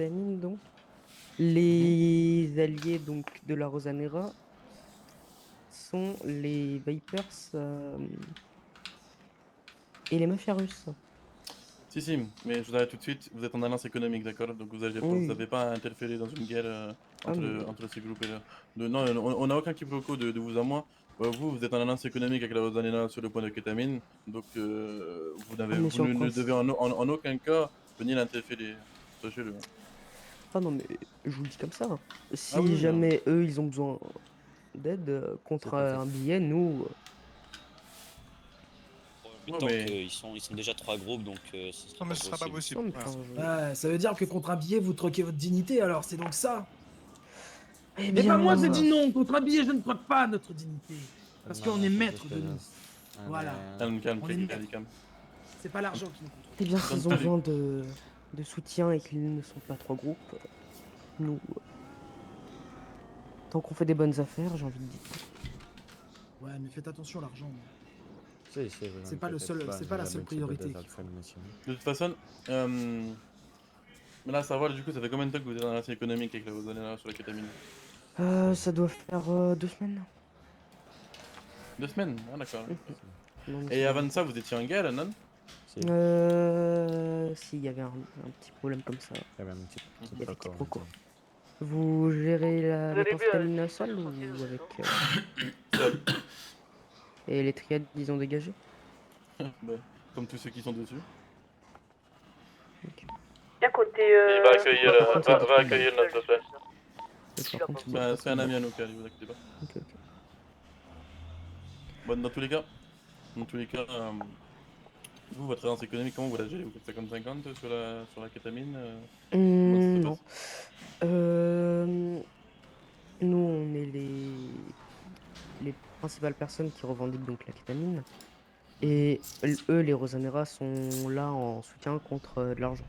kétamine, donc. Les alliés donc de la Rosanera sont les Vipers et les mafias russes. Si, si, mais je vous arrête tout de suite, vous êtes en alliance économique, d'accord? Donc vous Oui. n'avez pas à interférer dans une guerre Ah, mais entre ces groupes et là. Non, on n'a aucun quiproquo de vous à moi. Vous êtes en alliance économique avec la Rosanena sur le point de kétamine, donc on est vous sur le ne devez principe. en aucun cas venir l'interférer. Sachez-le. Ah non, mais je vous le dis comme ça, hein. Ah oui, Si oui, non. jamais eux, ils ont besoin d'aide C'est contre pas fait. un billet, nous, En même Ouais, temps mais ils sont déjà 3 groupes, donc ce Non, sera mais pas ce sera pas possible. possible. non, mais Voilà. enfin, Ouais, ça veut dire que contre un billet, vous troquez votre dignité, alors c'est donc ça. Eh Mais pas moi, je bien, dis non. Contre un billet, je ne troque pas notre dignité. Parce qu'on est Hermana, maître de nous. Voilà. calme, calme, On est calme, maître. calme. C'est pas l'argent qui nous contrôle. eh bien, s'ils ont Salut. besoin de soutien et qu'ils ne sont pas trois groupes, nous, tant qu'on fait des bonnes affaires, j'ai envie de dire. Ouais, mais faites attention, l'argent. C'est pas le seul- c'est pas la seule priorité qu'il faut. De toute façon, mais là, à savoir, du coup, ça fait combien de temps que vous êtes en relation économique avec la Rosanena sur la kétamine? Ça doit faire 2 semaines. 2 semaines? Ah, d'accord. Non, mais Et c'est avant bon. de ça, vous étiez en guerre, non? S'il y avait un petit problème comme ça. Il y avait un petit Il y avait record, quiproquo. on va dire. Vous gérez la kétamine seul ou avec... Seul. Et les triades, ils ont dégagé? Bah, comme tous ceux qui sont dessus. Ok. À côté. Il va accueillir, va accueillir notre frère. Mais par contre, ça doit pas C'est un être ami à nous, Kali, vous inquiétez pas. Ok, ok. Bon, dans tous les cas, vous, votre alliance économique, comment vous la gérez? Vous faites 50-50 sur la kétamine comment ça se Non. passe? Nous, on est les principales personnes qui revendiquent donc la kétamine. Et eux, les Rosanera, sont là en soutien contre de l'argent.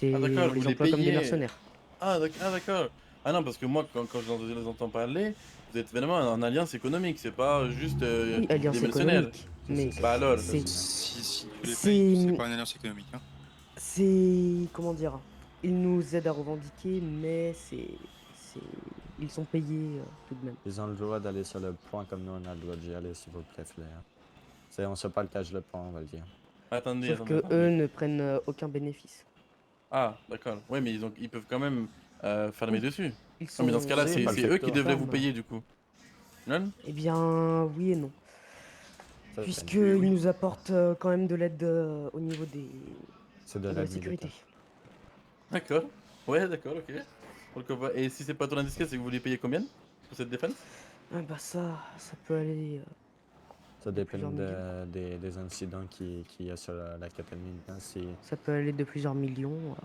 Ah, d'accord, On vous les les emploie comme des payez. mercenaires. Ah, d'accord. Ah non, parce que moi, quand je les entends parler, vous êtes vraiment en alliance économique, c'est pas juste Oui, alliance des mercenaires. économique. Mais Bah alors, c'est... Si tu les C'est- payes, c'est pas une alliance économique. Hein. C'est... Comment dire? Ils nous aident à revendiquer, mais ils sont payés tout de même. Ils ont le droit d'aller sur le point comme nous, on a le droit d'y aller, s'il vous plaît, Flair. On se partage le point, on va le dire. attendez, Sauf que attendez. eux ne prennent aucun bénéfice. Ah, d'accord. Ouais, mais ils peuvent quand même fermer Oui. dessus. Ils Non, mais dans ce cas-là, C'est pas le c'est eux qui secteur. devraient vous Ferme. payer du coup. Non? Eh bien, oui et non. Ça, Puisqu'ils nous apportent quand même de l'aide au niveau c'est de de la l'aide sécurité. militaire. D'accord. Ouais, d'accord, ok. Et si c'est pas trop indiscret, c'est que vous voulez payer combien pour cette défense? Ah bah ça peut aller... Ça dépend plusieurs millions. des incidents qu'il y a sur la kétamine. Hein, Ça peut aller de plusieurs millions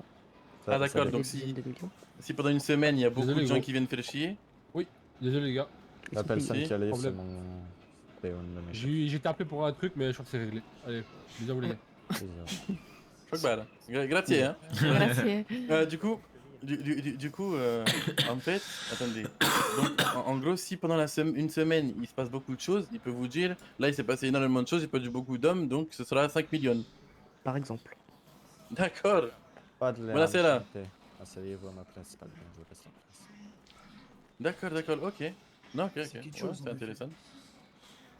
Ah, à d'accord, des donc dizaines de millions. si pendant une semaine il y a beaucoup Désolé, de gens gros. qui viennent faire chier. Oui, désolé les gars. Ils la sont payés. personne payés. qui allait, c'est Problème. mon Léon, le méchant. J'ai été appelé pour un truc, mais je crois que c'est réglé. Allez, bisous à vous les gars. Fuck bad. Grazie, hein. Grazie. Du coup, en fait, attendez. Donc, en gros, si pendant une semaine il se passe beaucoup de choses, il peut vous dire, là il s'est passé énormément de choses, il y a perdu beaucoup d'hommes, donc ce sera 5 millions. Par exemple. D'accord. Pas de l'air. Voilà, c'est là. Asseyez-vous à ma place, pas de l'air, je reste en place. D'accord, ok. Non, ok, C'est quelque ouais, chose, c'est en effet. intéressant.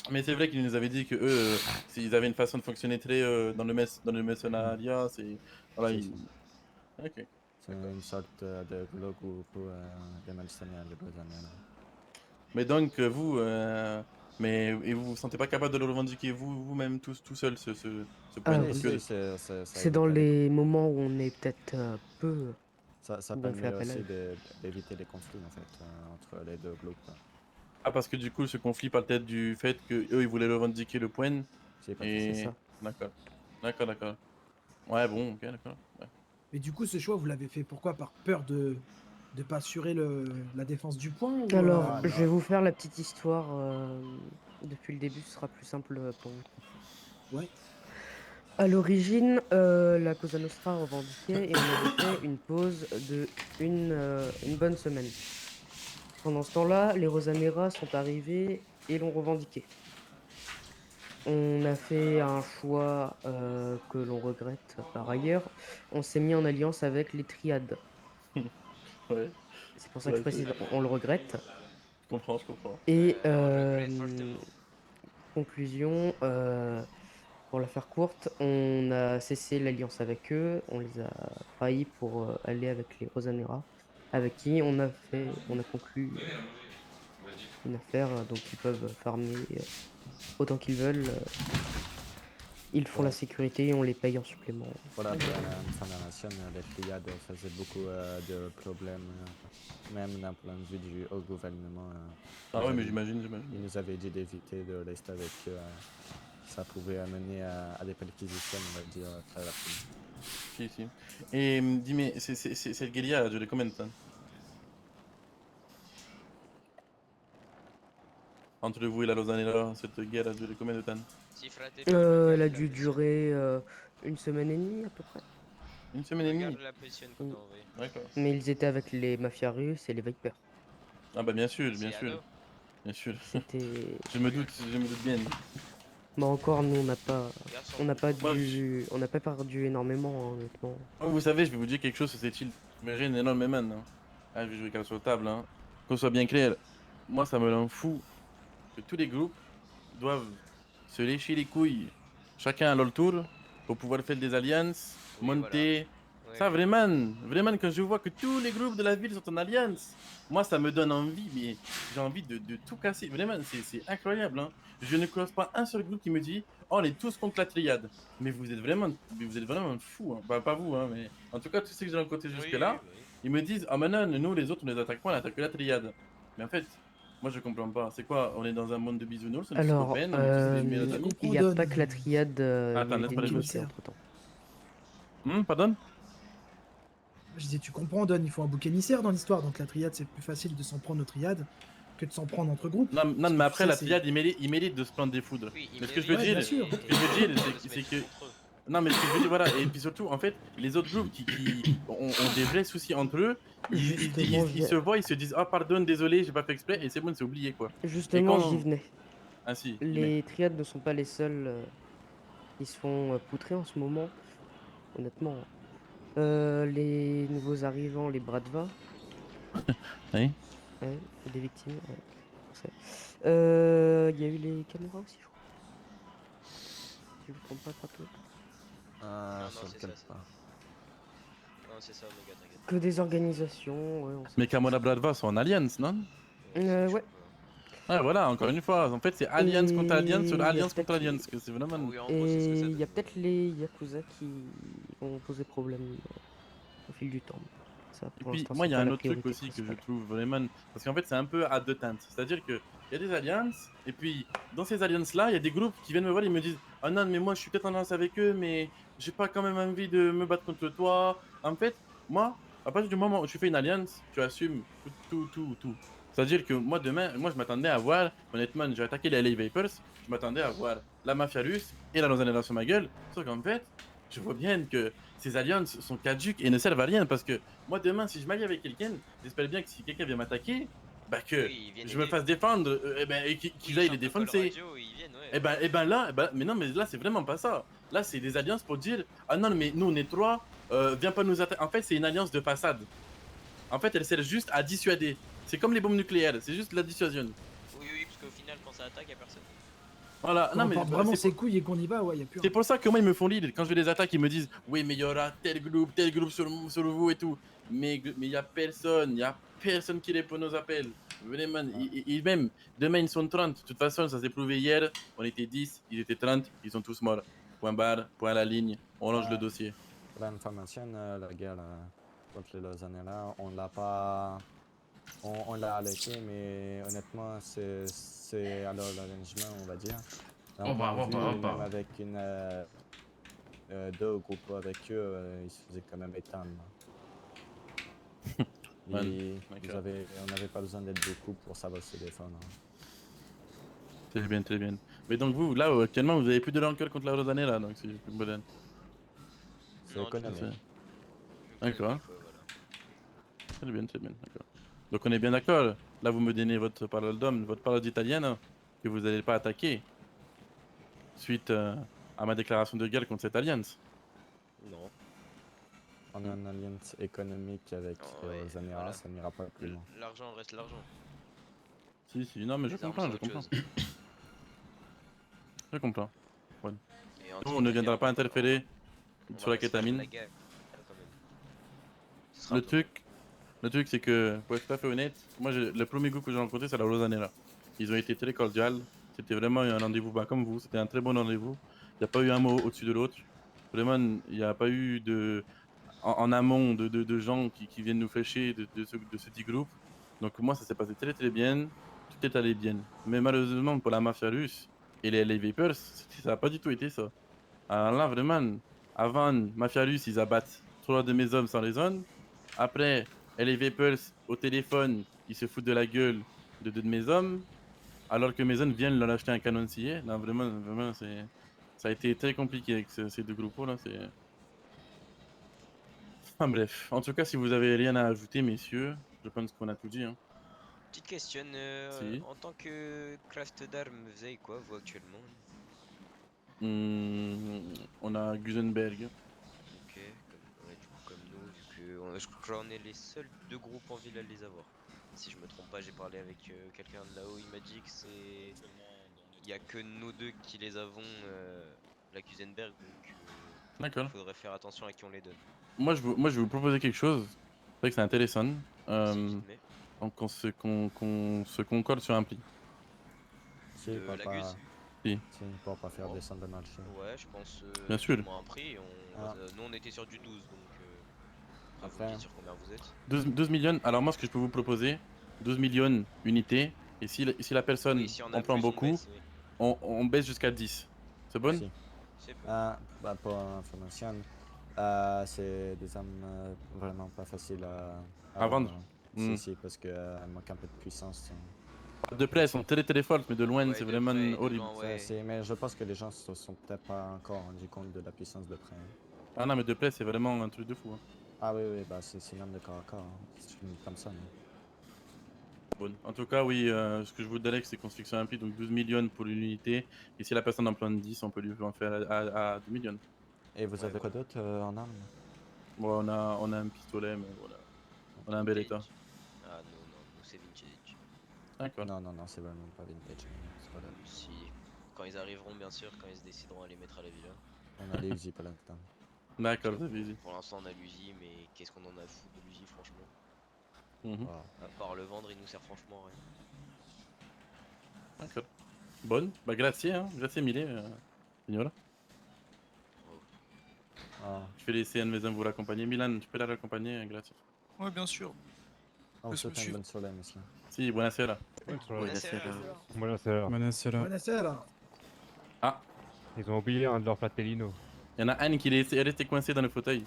Mais c'est vrai qu'ils nous avaient dit que eux, s'ils avaient une façon de fonctionner très dans le mercenariat, c'est. Voilà, C'est ça. Ok. C'est une sorte de groupe des mercenaires, des prisonniers. Mais donc, et vous vous sentez pas capable de le revendiquer vous-même tout seul ce point Ah, parce oui. que C'est dans les moments où on est peut-être peu... Ça où on fait permet appel à aussi eux. d'éviter des conflits en fait entre les deux groupes. parce que du coup ce conflit part peut-être du fait que eux ils voulaient revendiquer le point C'est pas et C'est ça. d'accord. Ouais bon, ok, d'accord. Ouais. Mais du coup, ce choix, vous l'avez fait pourquoi? Par peur de pas assurer la défense du point ou, Alors, je vais vous faire la petite histoire. Depuis le début, ce sera plus simple pour vous. Ouais. À l'origine, la Cosa Nostra revendiquait et on avait fait une pause de une bonne semaine. Pendant ce temps-là, les Rosanera sont arrivés et l'ont revendiqué. On a fait un choix que l'on regrette par ailleurs. On s'est mis en alliance avec les triades. Ouais, C'est pour ça que je ouais, précise, on le regrette. je comprends, je comprends. Et fortement. conclusion, pour la faire courte, on a cessé l'alliance avec eux, on les a trahis pour aller avec les Rosanera, avec qui on a conclu une affaire, donc ils peuvent farmer autant qu'ils veulent. Ils font la sécurité et on les paye en supplément. Pour la Fondation, les Pléiades faisaient beaucoup de problèmes, même d'un point de vue du haut gouvernement. Ah ouais, mais Ils j'imagine. nous avaient dit d'éviter de rester avec eux. Ça pouvait amener à des perquisitions, on va dire, très rapidement. Si, si. Et dis-moi, cette guérilla elle a duré combien de temps? Entre vous et la Rosanera, cette guerre a duré combien de temps? Si frate, Elle a dû durer une semaine et demie à peu près. Une semaine et demie? regarde la position qu'on a envoyée. D'accord. Mais ils étaient avec les mafias russes et les Vipers. Ah bah bien sûr, bien C'est sûr. Anno. Bien sûr. C'était. Je me doute bien. Bah encore, nous, Regarde son on n'a pas Moi, on n'a pas perdu énormément, hein, honnêtement. Oh, vous savez, je vais vous dire quelque chose sur cette île. Mais j'ai énormément, hein. Ah, je vais jouer carte sur table, hein. Qu'on soit bien clair. Moi, ça me rend fou que tous les groupes doivent se lécher les couilles, chacun à leur tour, pour pouvoir faire des alliances, Oui, monter. Ouais. Ça, vraiment, quand je vois que tous les groupes de la ville sont en alliance, moi, ça me donne envie, mais j'ai envie de tout casser. Vraiment, c'est incroyable, hein. Je ne croise pas un seul groupe qui me dit, oh, on est tous contre la triade. Mais vous êtes vraiment fous, hein. Bah, pas vous, hein, mais en tout cas, tous ceux que j'ai rencontrés Oui, jusque-là, oui, oui. ils me disent, ah, maintenant, nous, les autres, on les attaque pas, on attaque que la triade. Mais en fait, moi, je comprends pas. C'est quoi? On est dans un monde de bisounours, on est tous Alors, copains, on est tous des meilleurs Je amis. comprends. il n'y a Donne. pas que la triade, Attends, il y a eu laisse des parler, négociés monsieur. entre temps. Pardon? Je disais, tu comprends, Don, il faut un bouc émissaire dans l'histoire. Donc la triade, c'est plus facile de s'en prendre aux triades que de s'en prendre entre groupes. Non, Parce que mais tu après, sais, la c'est- triade, il mérite de se prendre des foudres. Oui, Mais ce que je veux Ouais, dire, bien sûr. ce que je veux dire, c'est que. Non, mais ce que je veux dire, voilà. Et puis surtout, en fait, les autres groupes qui ont des vrais soucis entre eux, Justement, ils se voient, ils se disent, ah, pardon, désolé, j'ai pas fait exprès, et c'est bon, c'est oublié, quoi. Justement, quand- j'y venais. Ah, si, Les triades ne sont pas les seuls qui se font poutrer en ce moment, honnêtement. Les nouveaux arrivants, les Bradva, Oui. ouais, des victimes, ouais, je sais. Il y a eu les caméras aussi, je crois. Si je ne me trompe pas, Kratos. Ah, non, sur c'est quel ça, c'est pas? Non, c'est ça, Omega, t'inquiète. Que des organisations, ouais, on sait Mais pas. Kamala Bradva sont en alliance, non? Ouais. Ah, voilà, encore une fois. En fait, c'est alliance contre alliance sur Et il y a alliance contre peut-être- alliance, que c'est vraiment. Oui, en gros, c'est ce que ça Et il y a donne. peut-être les Yakuza qui ont posé problème au fil du temps. Ça, Et pour puis, l'instant, moi, c'est il y a pas un la autre truc priorité aussi que je principale. trouve vraiment. Parce qu'en fait, c'est un peu à deux teintes. C'est-à-dire qu'il y a des alliances, et puis, dans ces alliances-là, il y a des groupes qui viennent me voir, ils me disent, ah non, mais moi, je suis peut-être en alliance avec eux, mais j'ai pas quand même envie de me battre contre toi. En fait, moi, à partir du moment où tu fais une alliance, tu assumes tout. C'est-à-dire que moi, demain, moi, je m'attendais à voir, honnêtement, j'ai attaqué les LA Vapors, je m'attendais à voir la mafia russe et la Rosanera sur ma gueule. Sauf qu'en fait, je vois bien que ces alliances sont caduques et ne servent à rien parce que moi, demain, si je m'allie avec quelqu'un, j'espère bien que si quelqu'un vient m'attaquer, bah que Oui, ils viennent je me aider. fasse défendre et qu'ils aillent les défoncer. Radio, ils viennent, ouais. Mais non, mais là, c'est vraiment pas ça. Là, c'est des alliances pour dire, ah non, mais nous, on est trois, viens pas nous attaquer. En fait, c'est une alliance de façade. En fait, elle sert juste à dissuader. C'est comme les bombes nucléaires, c'est juste la dissuasion. Oui, parce qu'au final, quand ça attaque, y'a personne. Voilà, Quand non, on mais porte voilà, vraiment c'est ses couilles et qu'on y va, ouais, y a plus c'est pour ça que moi ils me font lire quand je les attaque, ils me disent oui mais il y aura tel groupe sur vous et tout. Mais il y a personne qui répond aux appels. Vraiment, même demain ils sont 30. De toute façon, ça s'est prouvé hier, on était 10, ils étaient 30, ils sont tous morts. Point barre, point à la ligne, on range le dossier. Pour l'information, la guerre contre les Lausanne-là, on l'a pas. On l'a arrêté, mais honnêtement, c'est à leur arrangement, on va dire. D'un point de vue, même avec deux groupes avec eux, ils se faisaient quand même éteindre. Ouais, d'accord. On n'avait pas besoin d'être beaucoup pour savoir se défendre. Très bien, très bien. Mais donc vous, là, actuellement, vous avez plus de rancœur contre la Rosanera, donc c'est plus moderne. C'est Non, tout à économique. fait. D'accord. Voilà. Très bien, d'accord. Donc on est bien d'accord. Là, vous me donnez votre parole d'homme, votre parole d'italienne, que vous n'allez pas attaquer suite à ma déclaration de guerre contre cette alliance. Non. On a une alliance économique avec Ouais, les Émirats, voilà. ça n'ira pas plus loin. L'argent reste l'argent. Si, non, mais je Les armes, comprends, c'est je autre comprends. chose. Ouais. Et Nous, on ne viendra pas interférer on sur la va pas se faire de kétamine. la guerre, quand même. Ce sera Le un peu truc, le truc, c'est que, pour être tout à fait honnête, moi, le premier groupe que j'ai rencontré, c'est la Rosanera. Ils ont été très cordiales. C'était vraiment un rendez-vous bas comme vous. C'était un très bon rendez-vous. Il n'y a pas eu un mot au-dessus de l'autre. Vraiment, il n'y a pas eu en amont de gens qui viennent nous flécher de ce dit groupe. Donc, moi, ça s'est passé très, très bien. Tout est allé bien. Mais malheureusement, pour la mafia russe et les Vapers, ça n'a pas du tout été ça. Alors là, vraiment, avant, mafia russe, ils abattent 3 de mes hommes sans raison. Après, LA Vapers, au téléphone, ils se foutent de la gueule de mes hommes, alors que mes hommes viennent leur acheter un canoncier. Non, vraiment, vraiment, ça a été très compliqué avec ces deux groupes-là. Enfin bref, en tout cas, si vous avez rien à ajouter, messieurs, je pense qu'on a tout dit. Hein. Petite question, Si. en tant que craft d'armes, vous avez quoi, vous, actuellement? On a Gusenberg. Ok, ouais, du coup, comme nous, vu que je crois qu'on est les seuls deux groupes en ville à les avoir. Si je me trompe pas, j'ai parlé avec quelqu'un de là-haut, il m'a dit que c'est... Il y a que nous deux qui les avons, la Kuzenberg, donc il D'accord. faudrait faire attention à qui on les donne. Moi, je vais vous proposer quelque chose. C'est vrai que c'est intéressant. Si vite, mais Donc, qu'on se concorde sur un prix. Si, de pas, la pas, Guse? Si, pour pas faire Oh. descendre le marché. Ouais, je pense, bien sûr. dites-moi un prix, Ah. nous on était sur du 12, donc après vous me Après, dites sur combien vous êtes. 12 millions. Alors, moi, ce que je peux vous proposer, 12 millions unités. Et si la personne Oui, si on a en prend plus, on beaucoup, baisse, oui. on baisse jusqu'à 10. C'est bon? si. C'est peu. Bah, pour information, c'est des armes vraiment pas faciles À vendre. hein. Hmm. Si, parce qu'elles manquent un peu de puissance. De près, elles sont très très fortes, mais de loin, Ouais, c'est de vraiment près et de horrible. loin, Ça, ouais. mais je pense que les gens se sont peut-être pas encore rendus compte de la puissance de près. Hein. Ah non, mais de près, c'est vraiment un truc de fou. Hein. Ah oui, bah c'est une arme de corps à corps. Hein. C'est une comme ça. Mais... Bon. En tout cas, oui, ce que je vous dirais, c'est qu'on se fixe un prix, donc 12 millions pour une unité. Et si la personne en prend 10, on peut lui en faire à 2 millions. Et vous Ouais, avez quoi voilà. d'autre en armes? Bon, on a un pistolet, mais voilà. On a un Beretta. Vintage. Ah non, non, nous c'est vintage. D'accord. Non, c'est vraiment pas vintage. C'est pas là. Si, quand ils arriveront, bien sûr, quand ils se décideront à les mettre à la villa. On a les Uzi pas là-dedans. D'accord, vous avez dit. Pour l'instant, on a l'Uzi, mais qu'est-ce qu'on en a à foutre de l'Uzi, franchement? Mhm. Wow. À part le vendre, il nous sert franchement à rien. D'accord. Bonne. Bah, grazie, hein. Grazie mille, signora. Ah, Je vais laisser un de mes hommes vous raccompagner. Milan, tu peux la raccompagner, grazie. Ouais, bien sûr. on vous Laisse-me souhaite une suivre. bonne soirée, monsieur. Si, buonasera. Buonasera. Buonasera. Ah, Ils ont oublié un de leurs Fratellino. il y en a Anne qui est restée coincée dans le fauteuil.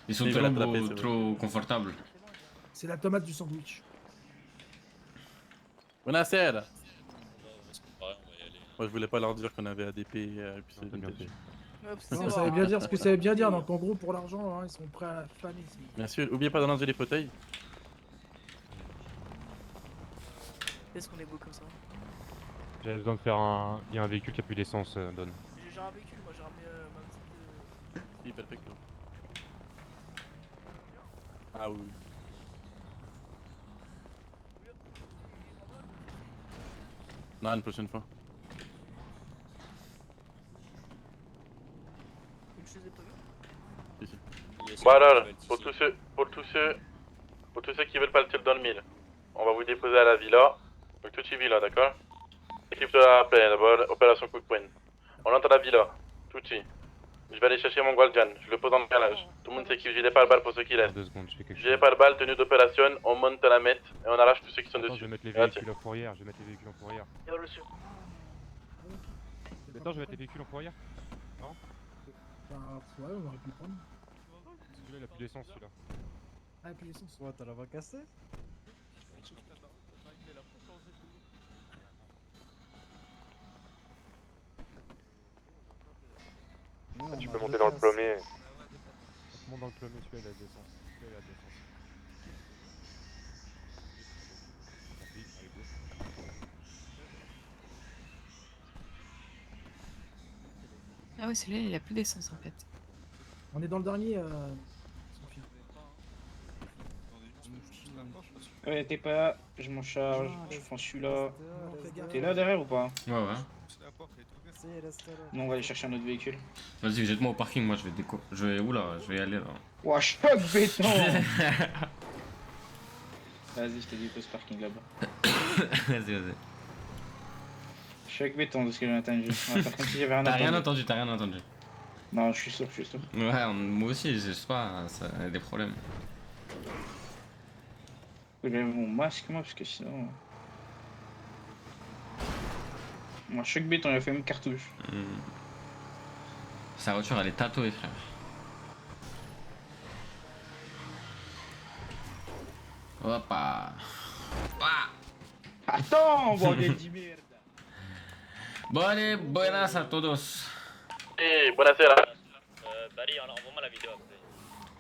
Ils sont Mais il va l'attraper, c'est vrai. trop confortables. C'est la tomate du sandwich. Buonasera. C'est pareil, on va y aller. Moi, je voulais pas leur dire qu'on avait ADP et puis c'est Non, t'as bien vintage. fait. Non, ça veut bien dire ce que ça veut bien dire. Donc en gros, pour l'argent, hein, ils sont prêts à la famille. Bien sûr, oubliez pas d'allonger les fauteuils. Qu'est-ce qu'on est beau comme ça? J'avais besoin de faire un. Il y a un véhicule qui a plus d'essence, Don. J'ai déjà un véhicule, moi j'ai ramené ma petite. Si, perfecto. Ah oui. Non, une prochaine fois. Une chose est pas vue. Si, si. Yes, Bon alors, je vais être pour ici. tous ceux qui veulent partir dormir, on va vous déposer à la villa. Donc tout est villa, d'accord? Équipe de la plaine, d'abord opération coup de poing. On entre à la villa, tout de suite. Je vais aller chercher mon Guardian, je le pose dans le garage. Tout le monde s'équipe, gilet pare-balles pour ceux qui restent. 2 secondes, je fais quelque Gilet chose. pare-balles, tenue d'opération, on monte la mette et on arrache tous ceux qui sont Attends, je dessus. vais mettre les Grazie. véhicules en fourrière. Je vais mettre les véhicules en fourrière. Bien reçu. Attends, je vais mettre les véhicules en fourrière. Bah, ouais, on aurait pu le prendre. Celui-là, il a plus d'essence, celui-là. Ah, et puis l'essence. Ouais, t'as la voix cassée? Tu peux monter dans le plombier. Monte dans le plombier, celui-là, il a de l'essence. Celui-là, il a de l'essence. Tant pis, allez, go. Ah ouais, celui-là, il a plus d'essence en fait. On est dans le dernier, Sophia. Ouais, t'es pas là, je m'en charge, je prends celui-là. T'es là derrière ou pas? Ouais, ouais. Non, on va aller chercher un autre véhicule. Vas-y, jette-moi au parking, moi je vais déco. Je vais où là? Je vais y aller là. Ouah, choc béton! Vas-y, je te dépose parking là-bas. Vas-y, vas-y. Choc béton de ce que j'ai entendu. On va faire comme si j'avais rien T'as entendu. rien entendu, t'as rien entendu. Non, je suis sûr, je suis sûr. Ouais, moi aussi, je sais pas, ça a des problèmes. Faut que j'avais mon masque moi, parce que sinon. Moi, choc béton, il a fait une cartouche. Sa voiture, elle est tatouée, frère. Hoppa. Attends, bordel de merde! Bon allez, buenas a todos. Eh, buonasera. Barry, envoie-moi la vidéo après.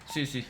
Si, si.